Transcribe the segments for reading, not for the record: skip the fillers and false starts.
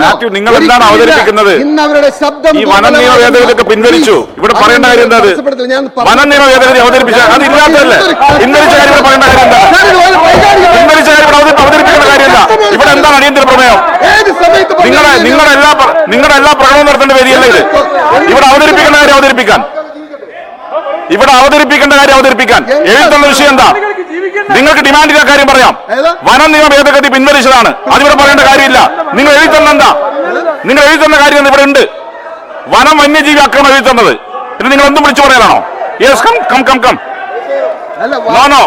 മാത്യു, നിങ്ങൾ എന്താണ് അവതരിപ്പിക്കുന്നത്? ഈ വനനിയമ ഭേദഗതിയൊക്കെ പിൻവലിച്ചു. ഇവിടെ പറയേണ്ട കാര്യം എന്താ? വനനിയമ ഭേദഗതി അവതരിപ്പിച്ച അത് ഇല്ലാത്തതല്ലേ? പിൻവലിച്ച കാര്യം ഇവിടെ പറയേണ്ട കാര്യം എന്താ? പിൻവലിച്ച കാര്യം ഇവിടെ അവതരിപ്പിക്കേണ്ട കാര്യമില്ല. ഇവിടെ എന്താണ് അടിയന്തര പ്രമേയം? നിങ്ങളുടെ എല്ലാ പ്രകടനം നടത്തേണ്ട വേദിയല്ല ഇത്. ഇവിടെ അവതരിപ്പിക്കേണ്ട കാര്യം അവതരിപ്പിക്കാൻ, എഴുതുന്ന വിഷയം എന്താ? നിങ്ങൾക്ക് ഡിമാൻഡ് ചെയ്ത കാര്യം പറയാം. വനം നിയമ ഭേദഗതി പിൻവലിച്ചതാണ്, അതിവിടെ പറയേണ്ട കാര്യമില്ല. നിങ്ങൾ എഴുതുന്ന എന്താ? നിങ്ങൾ എഴുതുന്ന കാര്യം ഇവിടെ ഉണ്ട്. വനം വന്യജീവി ആക്രമണം എഴുതുന്നത് പിന്നെ നിങ്ങൾ എന്തും വിളിച്ചു പറയാനാണോ? Yes, come. നോ.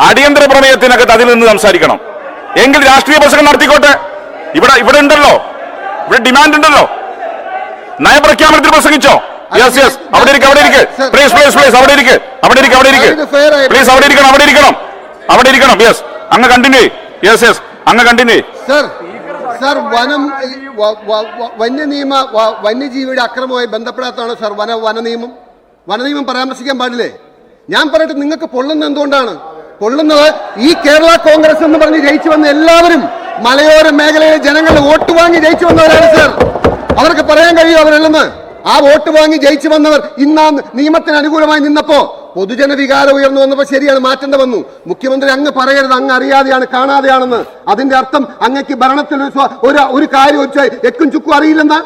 അടിയന്തര പ്രമേയത്തിനകത്ത് അതിൽ നിന്ന് സംസാരിക്കണം. എങ്കിൽ രാഷ്ട്രീയ പ്രസംഗം നടത്തിക്കോട്ടെ. ഇവിടെ ഉണ്ടല്ലോ, ഇവിടെ ഡിമാൻഡ് ഉണ്ടല്ലോ. നയപ്രഖ്യാപനത്തിൽ പ്രസംഗിച്ചോ? യെസ്, അവിടെ ഇരിക്കും. പ്ലീസ്, അവിടെ ഇരിക്കും. പ്ലീസ്, അവിടെ ഇരിക്കണം. യെസ്, അങ്ങ് കണ്ടിന്യൂ. യെസ്, അങ്ങ് കണ്ടിന്യൂ. സർ, വന്യജീവിയുടെ അക്രമവുമായി ബന്ധപ്പെടാത്തതാണ് സർ വനനിയമം പരാമർശിക്കാൻ പാടില്ലേ? ഞാൻ പറയട്ടെ, നിങ്ങൾക്ക് പൊള്ളുന്നത് എന്തുകൊണ്ടാണ്? പൊള്ളുന്നത് ഈ കേരള കോൺഗ്രസ് എന്ന് പറഞ്ഞ് ജയിച്ചു വന്ന എല്ലാവരും മലയോര മേഖലയിലെ ജനങ്ങളുടെ വോട്ട് വാങ്ങി ജയിച്ചു വന്നവരാണ് സർ. അവർക്ക് പറയാൻ കഴിയും അവരല്ലെന്ന്. ആ വോട്ട് വാങ്ങി ജയിച്ചു വന്നവർ ഇന്ന് നിയമത്തിന് അനുകൂലമായി നിന്നപ്പോ പൊതുജന വികാരം ഉയർന്നു വന്നപ്പോ ശരിയാണ്, മാറ്റേണ്ട വന്നു. മുഖ്യമന്ത്രി അങ്ങ് പറയരുത് അങ്ങ് അറിയാതെയാണ് കാണാതെയാണെന്ന്. അതിന്റെ അർത്ഥം അങ്ങക്ക് ഭരണത്തിൽ ഒരു കാര്യം എക്കും ചുക്കും അറിയില്ലെന്നാ?